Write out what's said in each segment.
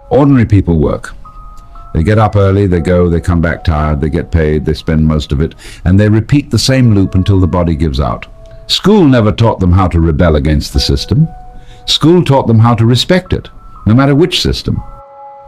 Ordinary people work. They get up early, they go, they come back tired, they get paid, they spend most of it, and they repeat the same loop until the body gives out. School never taught them how to rebel against the system. School taught them how to respect it, no matter which system.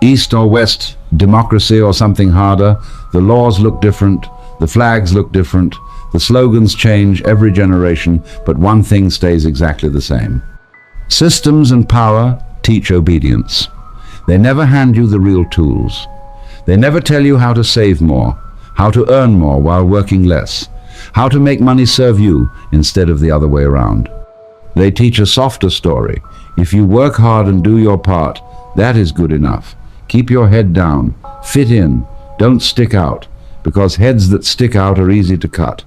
East or West, democracy or something harder, the laws look different, the flags look different, the slogans change every generation, but one thing stays exactly the same. Systems and power teach obedience. They never hand you the real tools. They never tell you how to save more, how to earn more while working less, how to make money serve you instead of the other way around. They teach a softer story. If you work hard and do your part, that is good enough. Keep your head down, fit in, don't stick out, because heads that stick out are easy to cut.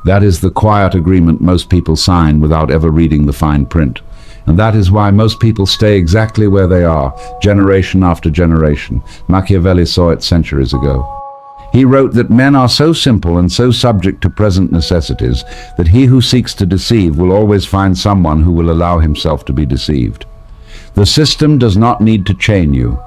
That is the quiet agreement most people sign without ever reading the fine print. And that is why most people stay exactly where they are, generation after generation. Machiavelli saw it centuries ago. He wrote that men are so simple and so subject to present necessities that he who seeks to deceive will always find someone who will allow himself to be deceived. The system does not need to chain you.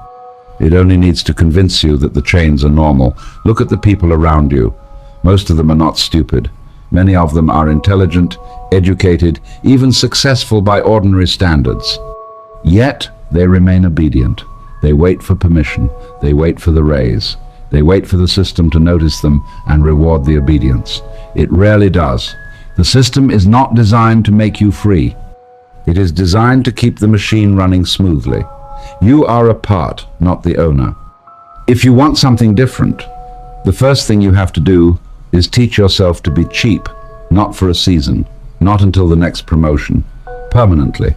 It only needs to convince you that the chains are normal. Look at the people around you. Most of them are not stupid. Many of them are intelligent, educated, even successful by ordinary standards. Yet they remain obedient. They wait for permission. They wait for the raise. They wait for the system to notice them and reward the obedience. It rarely does. The system is not designed to make you free. It is designed to keep the machine running smoothly. You are a part, not the owner. If you want something different, the first thing you have to do is teach yourself to be cheap, not for a season, not until the next promotion, permanently.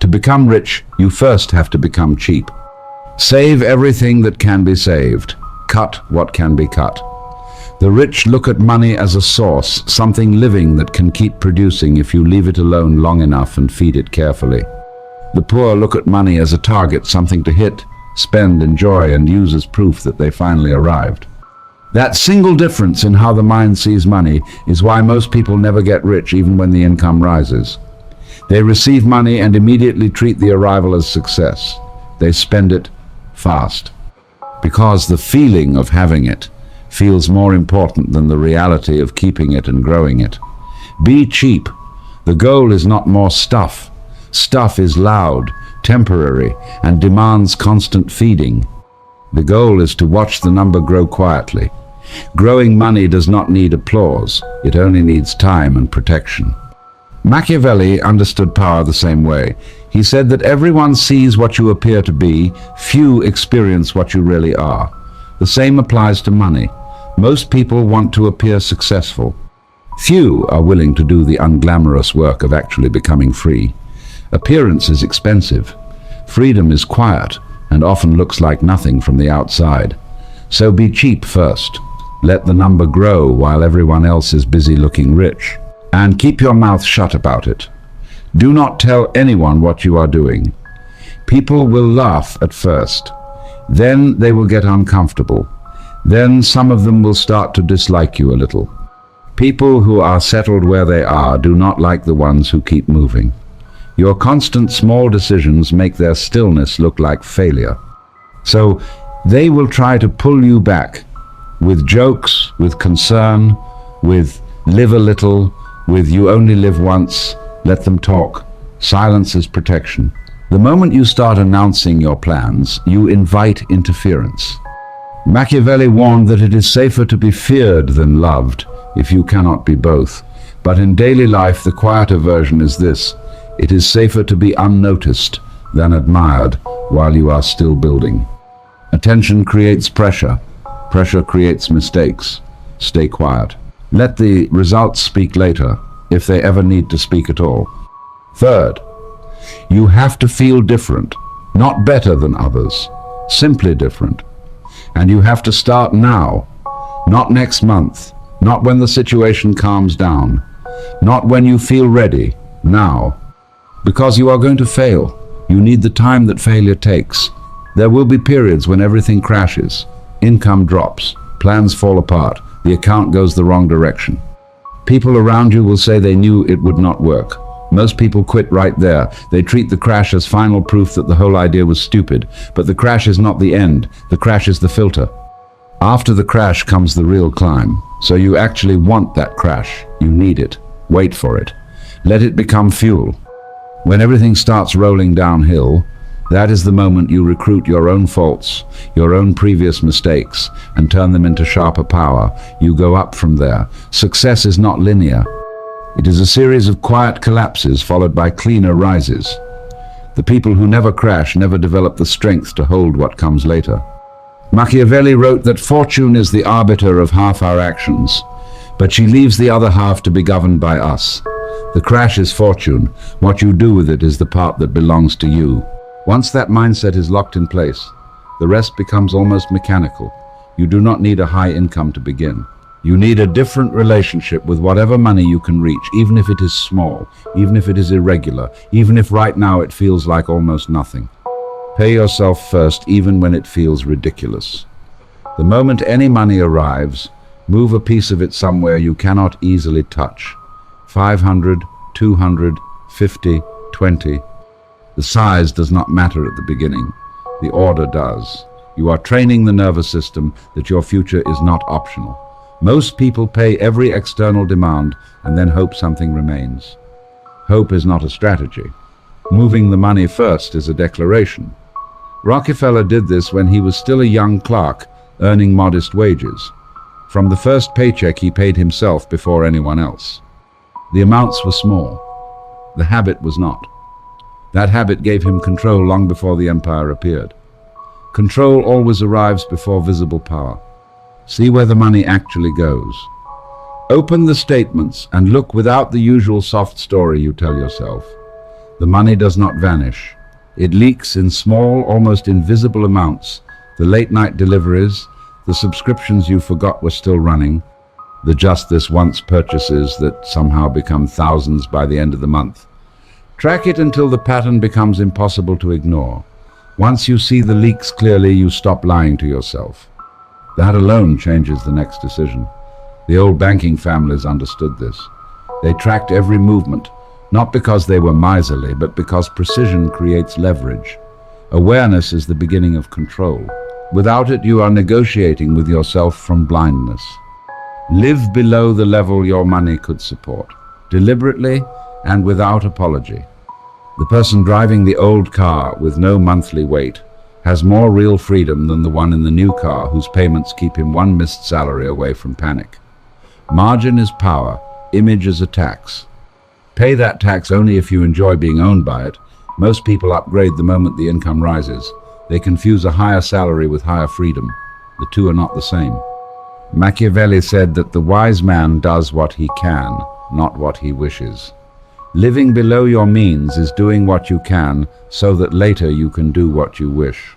To become rich, you first have to become cheap. Save everything that can be saved. Cut what can be cut. The rich look at money as a source, something living that can keep producing if you leave it alone long enough and feed it carefully. The poor look at money as a target, something to hit, spend, enjoy, and use as proof that they finally arrived. That single difference in how the mind sees money is why most people never get rich even when the income rises. They receive money and immediately treat the arrival as success. They spend it fast. Because the feeling of having it feels more important than the reality of keeping it and growing it. Be cheap. The goal is not more stuff. Stuff is loud, temporary, and demands constant feeding. The goal is to watch the number grow quietly. Growing money does not need applause. It only needs time and protection. Machiavelli understood power the same way. He said that everyone sees what you appear to be, few experience what you really are. The same applies to money. Most people want to appear successful. Few are willing to do the unglamorous work of actually becoming free. Appearance is expensive. Freedom is quiet and often looks like nothing from the outside. So be cheap first. Let the number grow while everyone else is busy looking rich. And keep your mouth shut about it. Do not tell anyone what you are doing. People will laugh at first. Then they will get uncomfortable. Then some of them will start to dislike you a little. People who are settled where they are do not like the ones who keep moving. Your constant small decisions make their stillness look like failure. So they will try to pull you back with jokes, with concern, with live a little, with you only live once. Let them talk. Silence is protection. The moment you start announcing your plans, you invite interference. Machiavelli warned that it is safer to be feared than loved if you cannot be both. But in daily life, the quieter version is this: it is safer to be unnoticed than admired while you are still building. Attention creates pressure. Pressure creates mistakes. Stay quiet. Let the results speak later, if they ever need to speak at all. Third, you have to feel different, not better than others, simply different. And you have to start now, not next month, not when the situation calms down, not when you feel ready, now. Because you are going to fail. You need the time that failure takes. There will be periods when everything crashes, income drops, plans fall apart, the account goes the wrong direction. People around you will say they knew it would not work. Most people quit right there. They treat the crash as final proof that the whole idea was stupid. But the crash is not the end. The crash is the filter. After the crash comes the real climb. So you actually want that crash. You need it. Wait for it. Let it become fuel. When everything starts rolling downhill, that is the moment you recruit your own faults, your own previous mistakes, and turn them into sharper power. You go up from there. Success is not linear. It is a series of quiet collapses followed by cleaner rises. The people who never crash never develop the strength to hold what comes later. Machiavelli wrote that fortune is the arbiter of half our actions, but she leaves the other half to be governed by us. The crash is fortune. What you do with it is the part that belongs to you. Once that mindset is locked in place, the rest becomes almost mechanical. You do not need a high income to begin. You need a different relationship with whatever money you can reach, even if it is small, even if it is irregular, even if right now it feels like almost nothing. Pay yourself first, even when it feels ridiculous. The moment any money arrives, move a piece of it somewhere you cannot easily touch. 500, 200, 50, 20. The size does not matter at the beginning. The order does. You are training the nervous system that your future is not optional. Most people pay every external demand and then hope something remains. Hope is not a strategy. Moving the money first is a declaration. Rockefeller did this when he was still a young clerk, earning modest wages. From the first paycheck he paid himself before anyone else. The amounts were small. The habit was not. That habit gave him control long before the empire appeared. Control always arrives before visible power. See where the money actually goes. Open the statements and look without the usual soft story you tell yourself. The money does not vanish. It leaks in small, almost invisible amounts. The late-night deliveries, the subscriptions you forgot were still running, the just this once purchases that somehow become thousands by the end of the month. Track it until the pattern becomes impossible to ignore. Once you see the leaks clearly, you stop lying to yourself. That alone changes the next decision. The old banking families understood this. They tracked every movement, not because they were miserly, but because precision creates leverage. Awareness is the beginning of control. Without it, you are negotiating with yourself from blindness. Live below the level your money could support, deliberately and without apology. The person driving the old car with no monthly wait has more real freedom than the one in the new car whose payments keep him one missed salary away from panic. Margin is power, image is a tax. Pay that tax only if you enjoy being owned by it. Most people upgrade the moment the income rises. They confuse a higher salary with higher freedom. The two are not the same. Machiavelli said that the wise man does what he can, not what he wishes. Living below your means is doing what you can so that later you can do what you wish.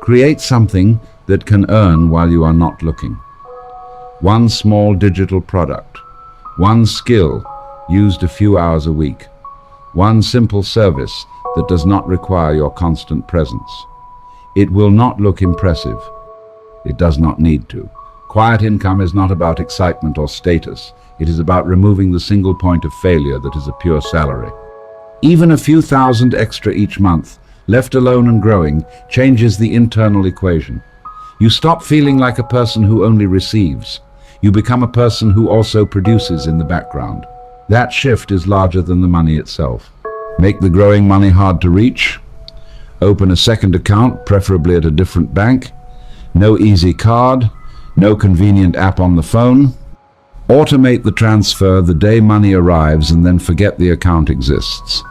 Create something that can earn while you are not looking. One small digital product, one skill used a few hours a week, one simple service that does not require your constant presence. It will not look impressive. It does not need to. Quiet income is not about excitement or status. It is about removing the single point of failure that is a pure salary. Even a few thousand extra each month, left alone and growing, changes the internal equation. You stop feeling like a person who only receives. You become a person who also produces in the background. That shift is larger than the money itself. Make the growing money hard to reach. Open a second account, preferably at a different bank. No easy card. No convenient app on the phone. Automate the transfer the day money arrives and then forget the account exists.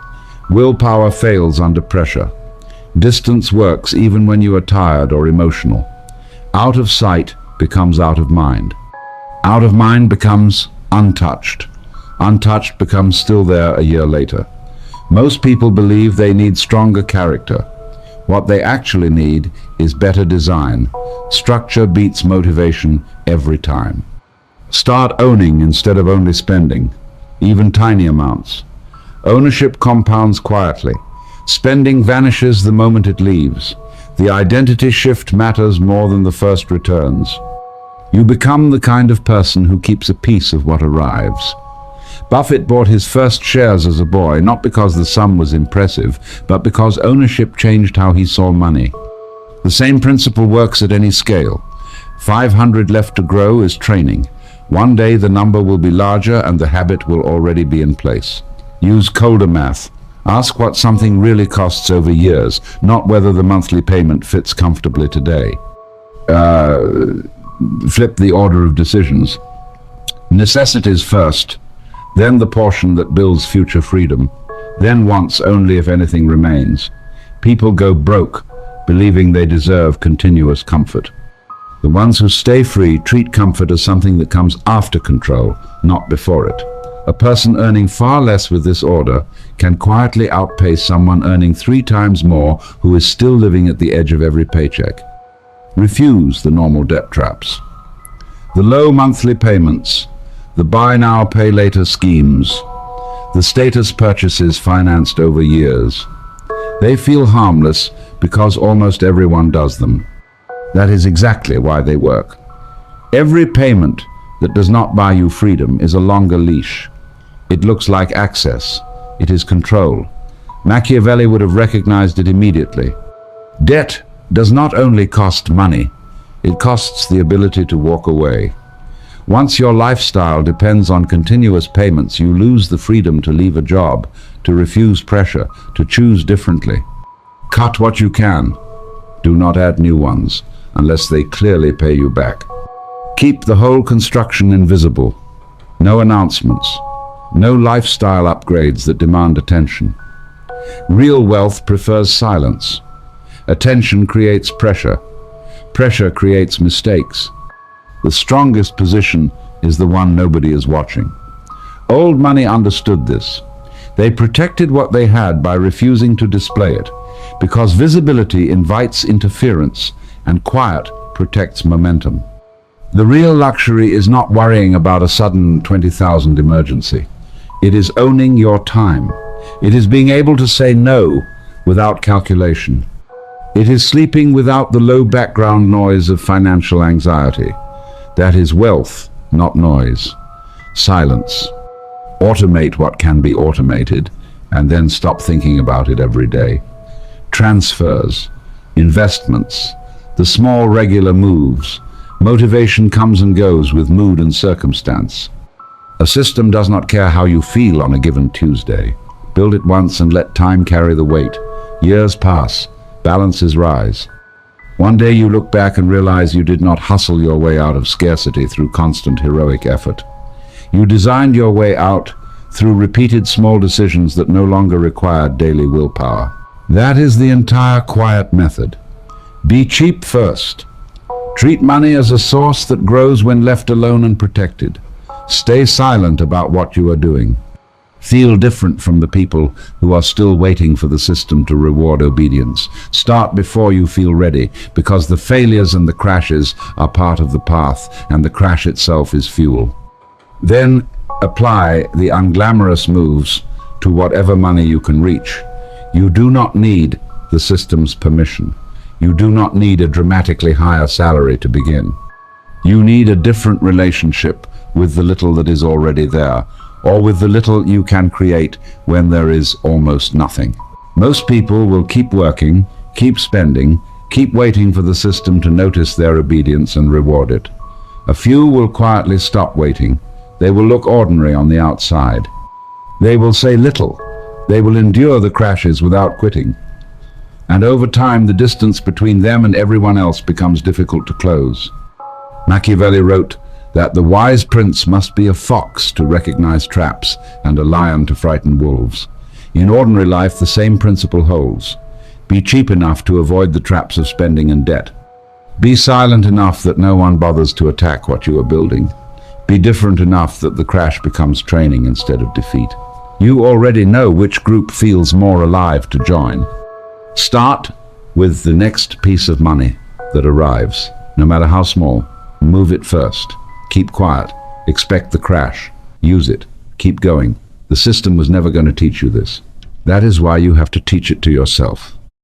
Willpower fails under pressure. Distance works even when you are tired or emotional. Out of sight becomes out of mind. Out of mind becomes untouched. Untouched becomes still there a year later. Most people believe they need stronger character. What they actually need is better design. Structure beats motivation every time. Start owning instead of only spending, even tiny amounts. Ownership compounds quietly. Spending vanishes the moment it leaves. The identity shift matters more than the first returns. You become the kind of person who keeps a piece of what arrives. Buffett bought his first shares as a boy, not because the sum was impressive, but because ownership changed how he saw money. The same principle works at any scale. 500 left to grow is training. One day the number will be larger and the habit will already be in place. Use colder math. Ask what something really costs over years, not whether the monthly payment fits comfortably today. Flip the order of decisions. Necessities first, then the portion that builds future freedom, then wants only if anything remains. People go broke, believing they deserve continuous comfort. The ones who stay free treat comfort as something that comes after control, not before it. A person earning far less with this order can quietly outpace someone earning 3 times more who is still living at the edge of every paycheck. Refuse the normal debt traps. The low monthly payments, the buy now, pay later schemes, the status purchases financed over years. They feel harmless because almost everyone does them. That is exactly why they work. Every payment that does not buy you freedom is a longer leash. It looks like access. It is control. Machiavelli would have recognized it immediately. Debt does not only cost money, it costs the ability to walk away. Once your lifestyle depends on continuous payments, you lose the freedom to leave a job, to refuse pressure, to choose differently. Cut what you can. Do not add new ones, unless they clearly pay you back. Keep the whole construction invisible. No announcements. No lifestyle upgrades that demand attention. Real wealth prefers silence. Attention creates pressure. Pressure creates mistakes. The strongest position is the one nobody is watching. Old money understood this. They protected what they had by refusing to display it, because visibility invites interference and quiet protects momentum. The real luxury is not worrying about a sudden 20,000 emergency. It is owning your time. It is being able to say no without calculation. It is sleeping without the low background noise of financial anxiety. That is wealth, not noise. Silence. Automate what can be automated, and then stop thinking about it every day. Transfers, investments, the small regular moves. Motivation comes and goes with mood and circumstance. A system does not care how you feel on a given Tuesday. Build it once and let time carry the weight. Years pass, balances rise. One day you look back and realize you did not hustle your way out of scarcity through constant heroic effort. You designed your way out through repeated small decisions that no longer required daily willpower. That is the entire quiet method. Be cheap first. Treat money as a source that grows when left alone and protected. Stay silent about what you are doing. Feel different from the people who are still waiting for the system to reward obedience. Start before you feel ready, because the failures and the crashes are part of the path, and the crash itself is fuel. Then apply the unglamorous moves to whatever money you can reach. You do not need the system's permission. You do not need a dramatically higher salary to begin. You need a different relationship with the little that is already there, or with the little you can create when there is almost nothing. Most people will keep working, keep spending, keep waiting for the system to notice their obedience and reward it. A few will quietly stop waiting. They will look ordinary on the outside. They will say little. They will endure the crashes without quitting. And over time, the distance between them and everyone else becomes difficult to close. Machiavelli wrote that the wise prince must be a fox to recognize traps and a lion to frighten wolves. In ordinary life, the same principle holds. Be cheap enough to avoid the traps of spending and debt. Be silent enough that no one bothers to attack what you are building. Be different enough that the crash becomes training instead of defeat. You already know which group feels more alive to join. Start with the next piece of money that arrives, no matter how small. Move it first. Keep quiet. Expect the crash. Use it. Keep going. The system was never going to teach you this. That is why you have to teach it to yourself.